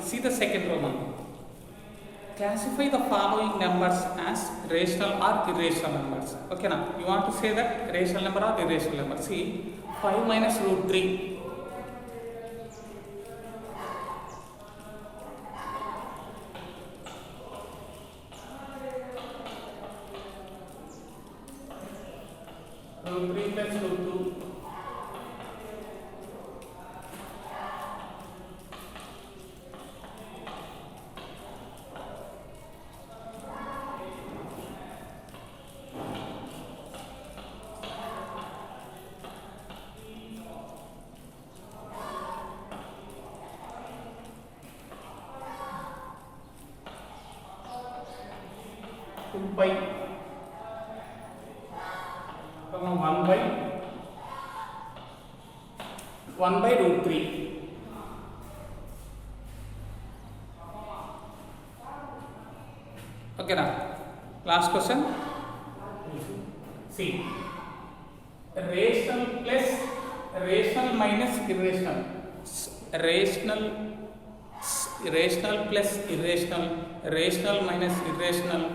See the second Roman. Classify the following numbers as rational or irrational numbers. Okay, now you want to say that rational number or irrational number. See, 5 minus root 3. Root 3 plus root 2. By 1 by root 3. Okay, now last question. See, rational plus rational minus irrational. Rational plus irrational. Rational minus irrational.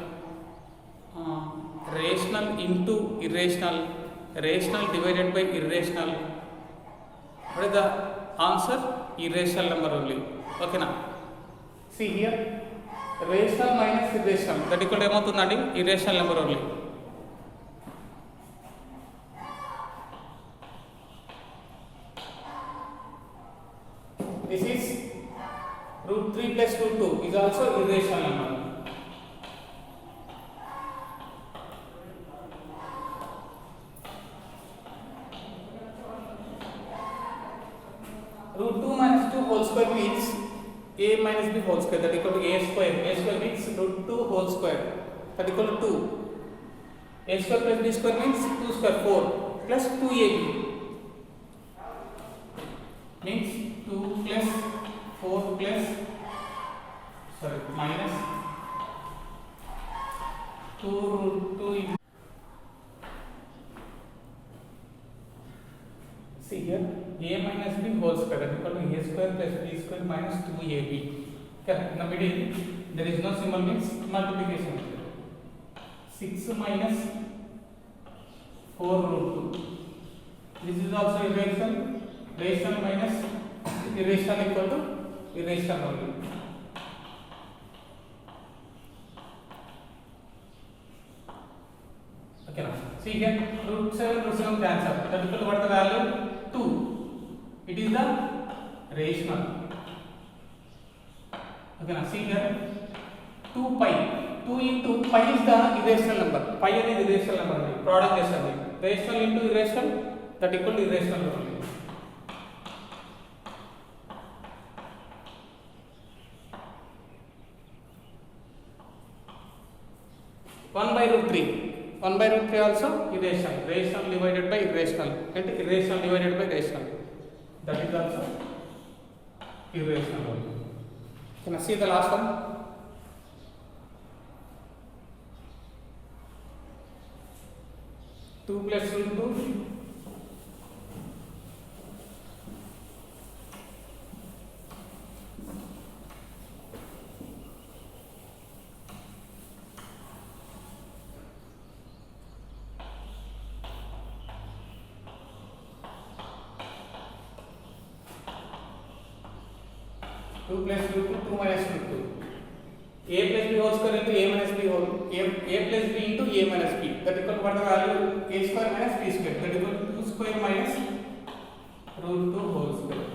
Rational into irrational, rational divided by irrational. What is the answer? Irrational number only. Okay, now see here, rational minus irrational, that equal to emotundandi irrational number only. This is root 3 plus root 2 is also irrational number. Root 2 minus 2 whole square means a minus b whole square, that equal to a square. A square means root 2 whole square, that equal to 2. A square plus b square means 2 square, 4 plus 2ab means 2 plus 4 plus minus 2 root 2 into. See here, a minus b whole square, that equal to a square plus b square minus 2ab. Okay, in the middle there is no symbol, means multiplication. 6 minus 4 root 2. This is also irrational. Rational minus irrational equal to irrational only. Okay, now see here, root 7 cancel. That equal to what the value? 2. It is the rational. Okay, now see here, 2 pi. 2 into pi is the irrational number. Pi is irrational number. Product is only. Rational into irrational, that equal to irrational only. One by root 3. 1 by root 3 also irrational. Rational divided by irrational and irrational divided by rational. That is also irrational. Can I see the last one? Two plus root 2. Two plus root 2, 2 minus root 2. A plus b whole square into a minus b whole, a plus b into a minus b. That equal to what the value? A square minus b square. That equal to 2 square minus root 2 whole square.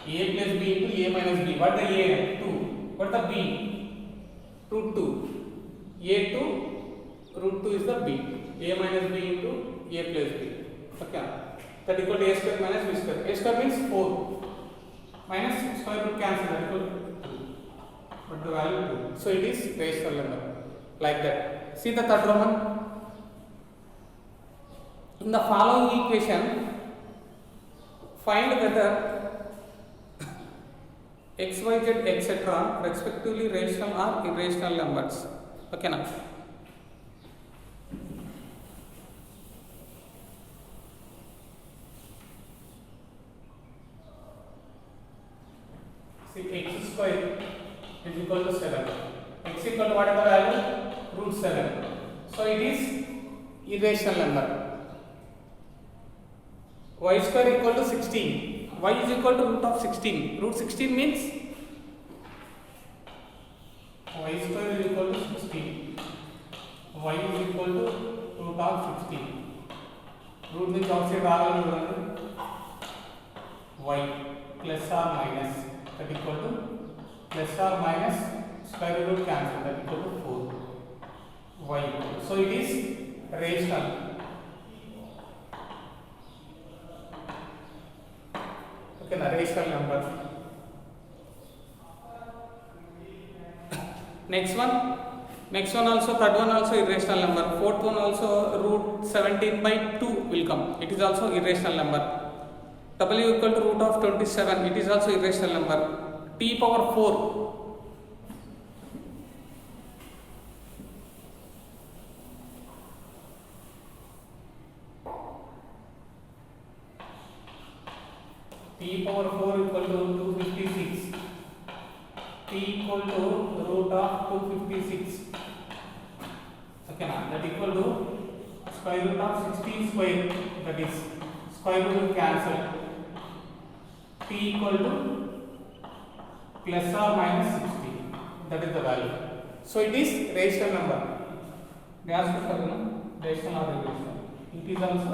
A plus b into a minus b. What the a? 2. What the b? Root 2. A 2, root 2 is the b. A minus b into a plus b. Okay. That equal to a square minus b square. A square means 4. Minus square root cancel, that equal to 2. But the value 2. So it is rational number. Like that. See the third Roman. In the following equation, find whether x, y, z, etc. respectively rational or irrational numbers. Okay, now. See, x square square is equal to 7. X equal to what is the value? Root 7. So it is irrational number. Y square equal to 16. Y is equal to root of 16. Root 16 means y square is equal to 16. Y is equal to root of 16. Root means outside रागल y plus or minus that equal to plus or minus square root cancel that equal to 4 y. So it is rational. Okay, na rational number. Next one also, third one also irrational number. Fourth one also root 17 by 2 will come. It is also irrational number. W equal to root of 27. It is also irrational number. T power 4. T power 4 equal to 256. T equal to root of 256. Okay, now that equal to square root of 16 square, that is square root will cancel. T equal to plus or minus 60, that is the value. So it is rational number. They ask for rational or irrational. It is also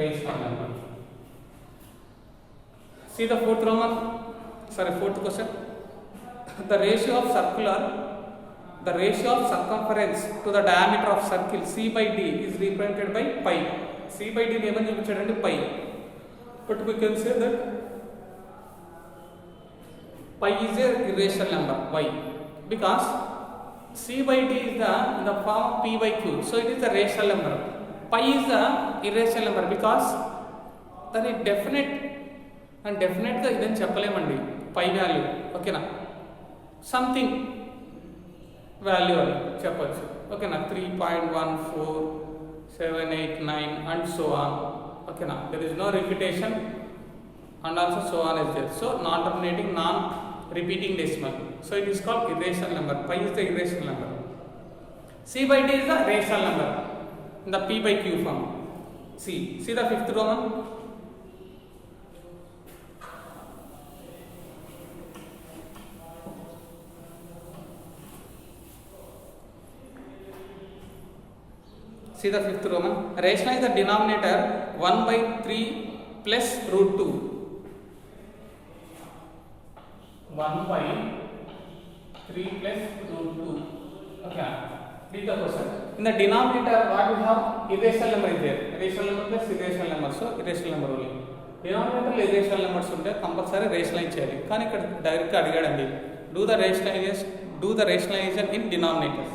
rational number. See the fourth question. The ratio of circumference to the diameter of circle C by D is represented by pi. C by D name is pi. But we can say that pi is a irrational number. Why? Because C by D is in the form of P by Q. So it is a rational number. Pi is the irrational number because that is definite and definite ga idan cheppalemanడి pi value. Okay na, something value అని చెప్పొచ్చు. Okay na, 3.14789 and so on. Okay na, there is no repetition and also so on is there. So non-terminating, non-repeating decimal. So it is called irrational number. Pi is the irrational number. C by D is the rational number in the P by Q form. See the fifth Roman. See the fifth Roman. Rationalize the denominator 1 by 3 plus root 2. 1 by 3 plus root 2. Okay. Read the question. In the denominator, what we have? Irrational number is there. Rational number plus irrational number. So irrational number only. Denominator లో irrational numbers ఉంటే compulsory rationalise చేయాలి. కానీ ఇక్కడ డైరెక్ట్గా అడిగాడండి. Do the rationalization in denominator.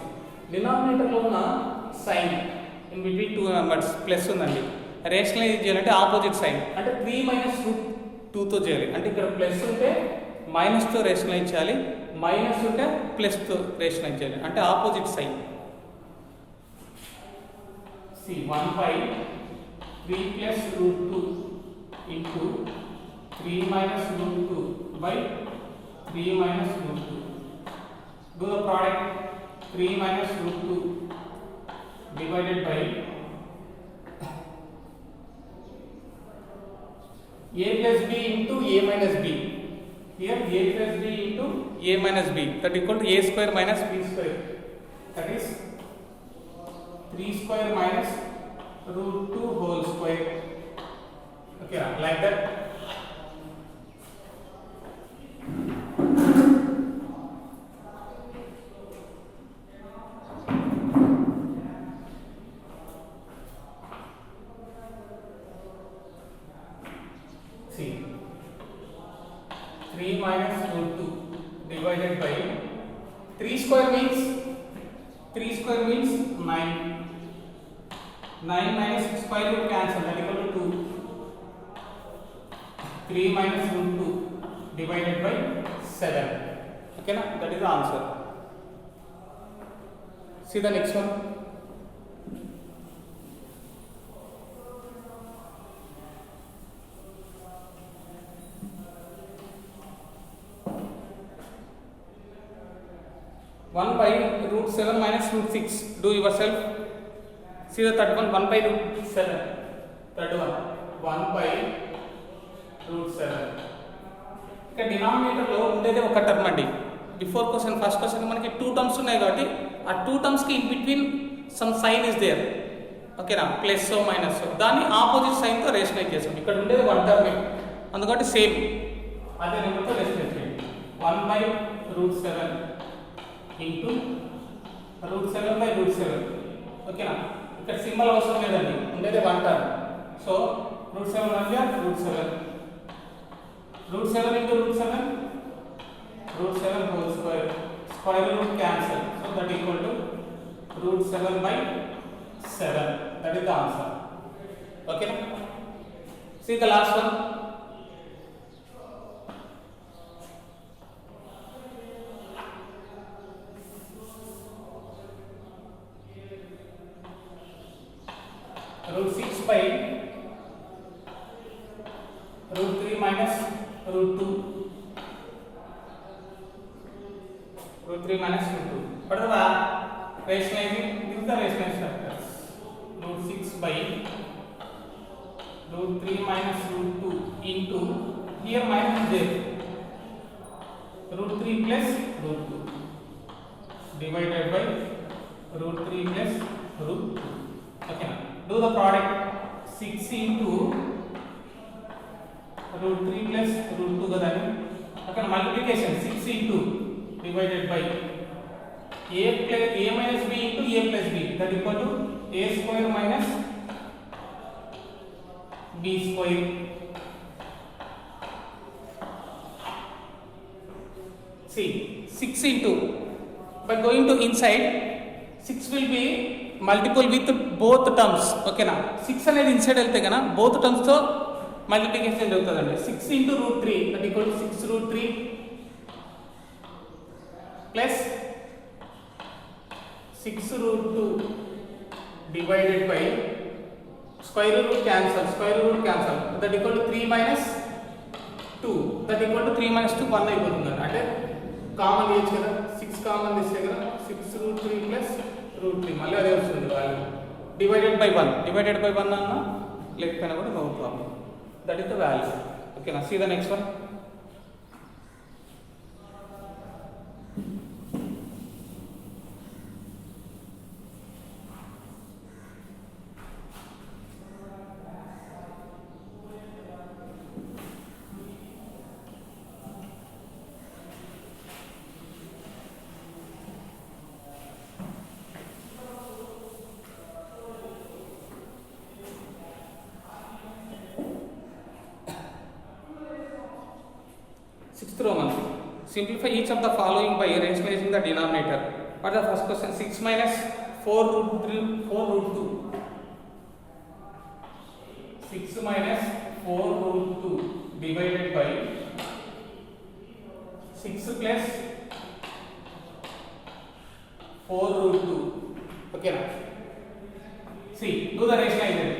Denominator లో ఉన్న sign in between two numbers plus ఉందండి. Rationalise చేయాలంటే ఆపోజిట్ సైన్ అంటే 3 మైనస్ రూట్ 2తో చేయాలి. అంటే ఇక్కడ ప్లస్ ఉంటే మైనస్తో రేషనలైజ్ చేయాలి, మైనస్ ఉంటే ప్లస్తో రేషనలైజ్ చేయాలి. అంటే opposite sign. See 1 by 3 plus root 2 into 3 minus root 2 by 3 minus root 2. Do the product. 3 minus root 2 divided by a plus b into a minus b. Here a plus b into a minus b, that equal to a square minus b square, that is 3 square minus root 2 whole square. Okay, like that. See 3 minus root 2 divided by 3 square means 9. 9 minus square root cancel, that equal to 2. 3 minus root 2 divided by 7. Okay na, that is the answer. See the next one. 1 by root 7 minus root 6. Do yourself. See the third one, 1 by root 7. Third one, 1 by root 7. ఇక్కడ డినామినేటర్లో ఉండేది ఒక term అండి. Before question first question మనకి 2 terms ఉన్నాయి కాబట్టి ఆ 2 టర్మ్స్కి in between some sign is there. ఓకేనా, ప్లస్ మైనస్, దాన్ని ఆపోజిట్ సైన్తో రేషనైజ్ చేస్తాం. ఇక్కడ ఉండేది 1 టర్మే, అందుకని సేమ్ అదే నెంబర్తో రేషనైజ్ చేయండి. 1 by root 7 into root 7 by root 7. ఓకేనా, ఇక్కడ సింబల్ అవసరం లేదండి, ఉండేది 1 టర్మ్. సో root 7 అంటే root 7. root 7 into root 7, root 7 whole square, square root cancel, so that equal to root 7 by 7. That is the answer. Okay, see the last one. root 6 by root 3 minus root 2. root 3 minus root 2. What are the rationalizing? This is the rationalized factors. root 6 by root 3 minus root 2 into, here minus is there, root 3 plus root 2 divided by root 3 plus root 2. Okay, now do the product. 6 into root 3 plus root 2 కదా. Okay, multiplication 6 into divided by a minus b into a plus b, that equal to a square minus b square. See, 6 into, by going to inside, 6 will be multiple with both terms. Okay na, 6 అనేది inside వెళ్తే కన్నా both terms తో multiplication జరుగుతుందండి. 6 into root 3, that equal to 6 root 3 plus 6 root 2 divided by square root cancel, that equal to 3 minus 2, that equal to 3 minus 2 1 అయిపోతుంది. అంటే common తీయచ్చు కదా, 6 common తీస్తే కదా 6 root 3 plus root 3 మళ్ళీ అదే వస్తుంది వాల్యూ. డివైడెడ్ బై 1 అన్న లేకపోయినా కూడా no problem, that is the value. ఓకేనా, see the next one. Sixth Roman, simplify each of the following by rationalizing the denominator. What is the first question? 6 minus 4 root 2. 6 minus 4 root 2 divided by 6 plus 4 root 2. Okay now, see, do the rationalizing.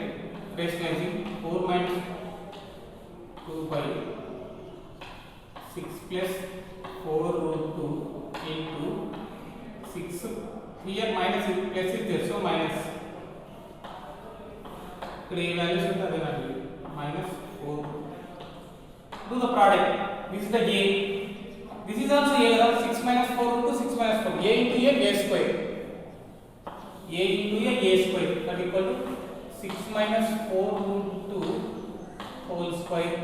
4 minus 2 by 6 plus 4 root 2 into 6. Here minus is plus is there, so minus. Here values are minus 4. Do the product. This is the a. This is also a. 6 minus 4 root 2, 6 minus 4. A into a square. A into a square. That equal to 6 minus 4 root 2 whole square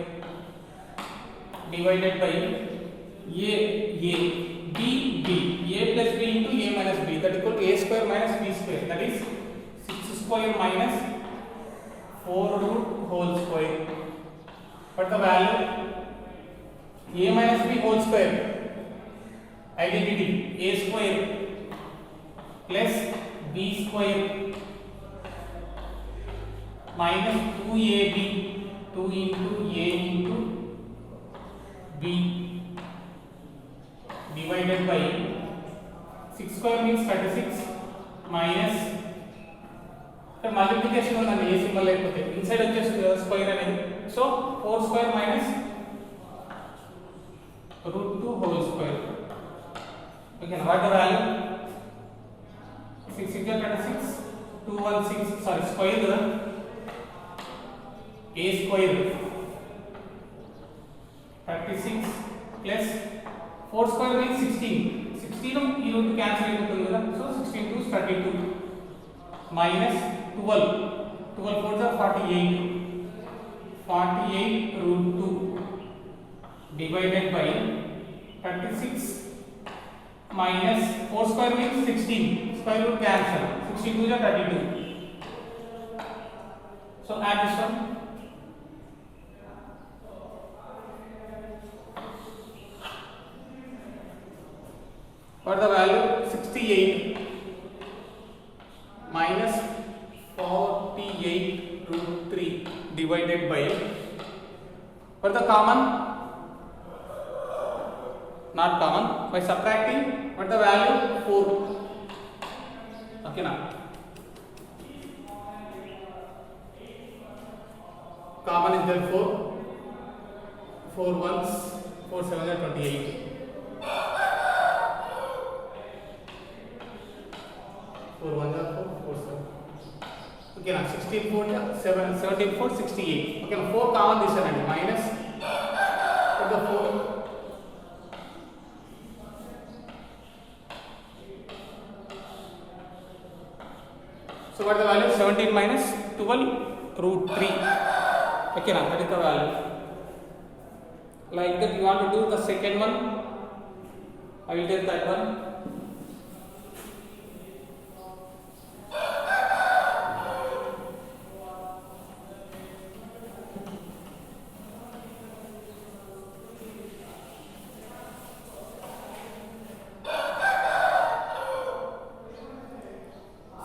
divided by a plus b into a minus b, that equal to a square minus b square, that is 6 square minus 4 root whole square. What the value? A minus b whole square, identity, a square plus b square minus 2ab, 2 into a into b divided by 6 square means 36 minus the multiplication on the a symbol like inside just square అనేది, so 4 square minus root 2 whole square. Okay, what the value? 216 sorry square a square 36 plus 4 square means 16 16 you to cancel అయిపోతుంది కదా so 16 2 32 minus 12 12 4 are 48 48 root 2 divided by 36 minus 4 square means 16 square root cancel 16 2 are 32 so add this one for the value 68 minus 48 root 3 divided by for the common not common by subtracting what the value 4 okay now common is there 4 ones 4 7 are 28 4 1 are 4 4 7 okay now 16 4 7 17 4 68 okay now 4 common this one and minus put the 4 so what is the value 17 minus 12 root 3 okay now that is the value like that you want to do the second one I will take that one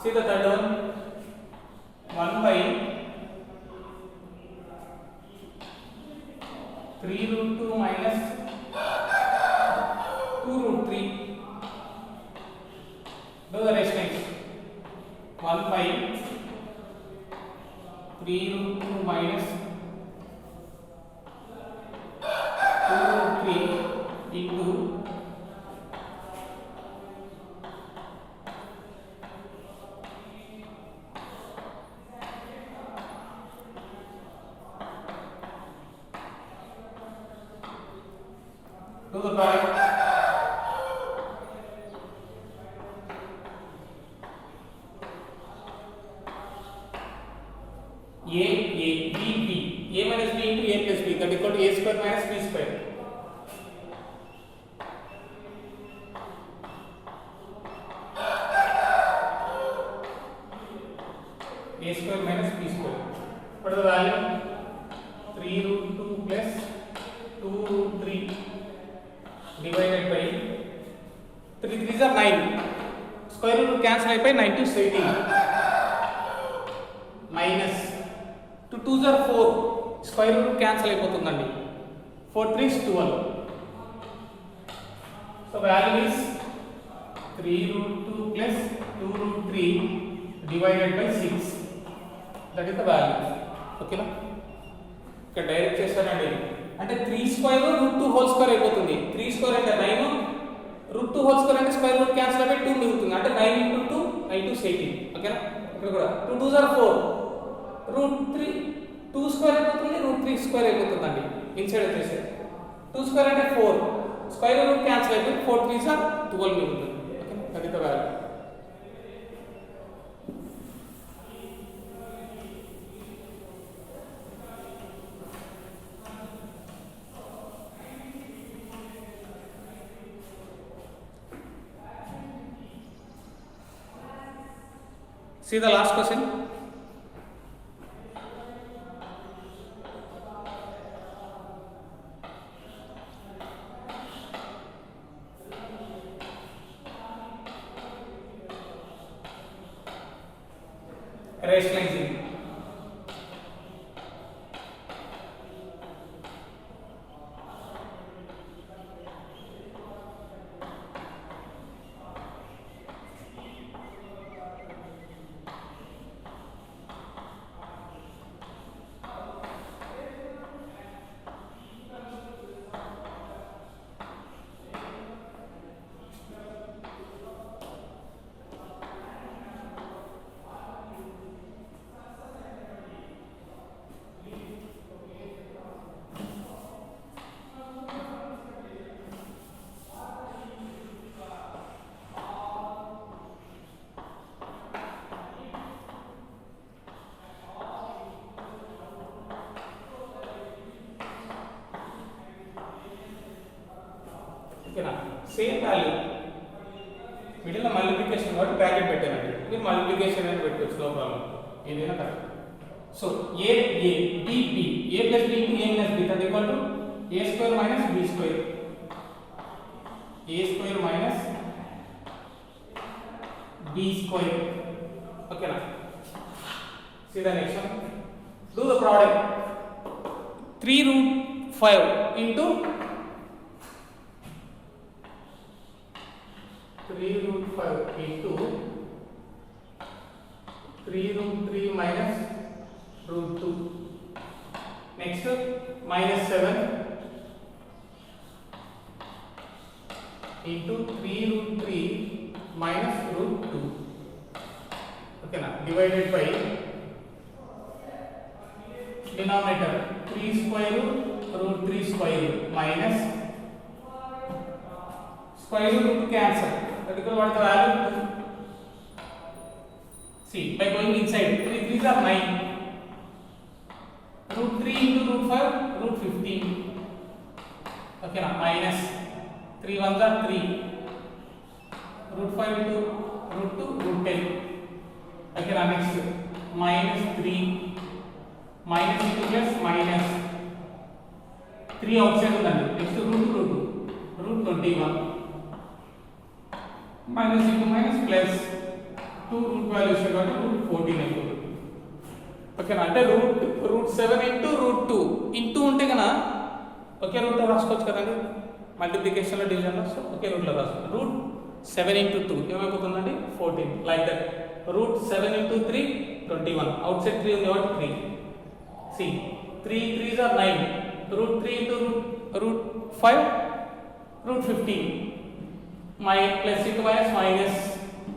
see the third one 1 by 3 root 2 minus 2 root 3 do the rest next 1 by 3 root 2 minus 2 root 3 into do the product a b b a minus b into a plus b that is equal to a square minus b square a square minus b square what is the value 3 root 2 plus 2 root 3 divided by 3 3s are 9 square root cancel అయిపోయి 9 to 18 minus 2 2s are 4 square root cancel అయిపోతుందండి 4 3s 12 so value is 3 root 2 plus 2 root 3 divided by 6 that is the value okay na ఇక్కడ direct చేస్తానండి అంటే 3 square root 2 whole square అయిపోతుంది 3 square అంటే 9 route 2 whole square అంటే square root cancel అయిపోయి 2 మిగులుతుంది అంటే 9 into 2 9 to 18 ఓకేనా ఇక్కడ కూడా 2 2s are 4 రూట్ 3 2 స్క్వేర్ అయిపోతుంది రూట్ 3 స్క్వేర్ అయిపోతుందండి ఇన్సైడ్ వచ్చేసి 2 స్క్వేర్ అంటే 4 స్క్వేర్ రూట్ క్యాన్సిల్ అయిపోయి 4 3s are 12 మిగులుతుంది ఓకేనా అది the value see the last question rationalizing ఓకేనా సేమ్ వాల్యూ మిడిల్ మల్టిప్లికేషన్ కాబట్టి బ్రాకెట్ పెట్టానండి మీరు మల్టిప్లికేషన్ అని పెట్టుకోవచ్చు నో ప్రాబ్లం ఏదైనా correct so a b a plus b into a minus b that equal to a square minus b square minus b square okay na see the next one do the product 3 root 5 into 3 root 5 into 3 root 3 minus root 2 next minus 7 into 3 root 3 minus root 2 okay na divided by denominator 3 square root 3 square minus square root cancel that equal what the value see by going inside 3 3s are 9 root 3 into root 5 root 15 okay na minus 3 1s are 3 root 5 into root 2 root 10 okay na next minus 3 minus into plus minus 3 outside undandi next root 21 minus into minus plus 2 root values root 14 అయిపోతుంది ఓకేనా అంటే route 7 into root 2 into ఉంటే కన్నా ఒకే రూట్లో రాసుకోవచ్చు కదండి మల్టిప్లికేషన్లో డివిజన్లో so ఒకే రూట్లో రాసుకోవచ్చు రూట్ 7 ఇంటూ 2 ఏమైపోతుందండి 14 like that root 7 into 3 21 outside 3 ఉంది కాబట్టి 3 సి 3 3s are 9 root 3 into root 5 root 15 my plus into minus minus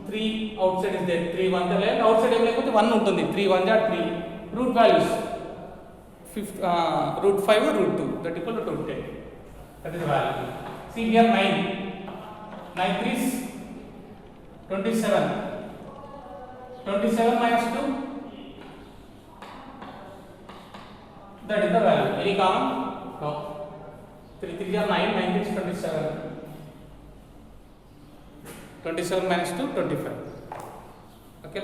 3 outside is there 3 1 the left outside em lekapothe 1 untundi 3 1 are 3 root values root 5 or root 2 that equal to root 10 that is the value see here 9 3 is 27 minus 2 that is the value any common no 3 3 are 9 9 is 27 minus 2 25 okay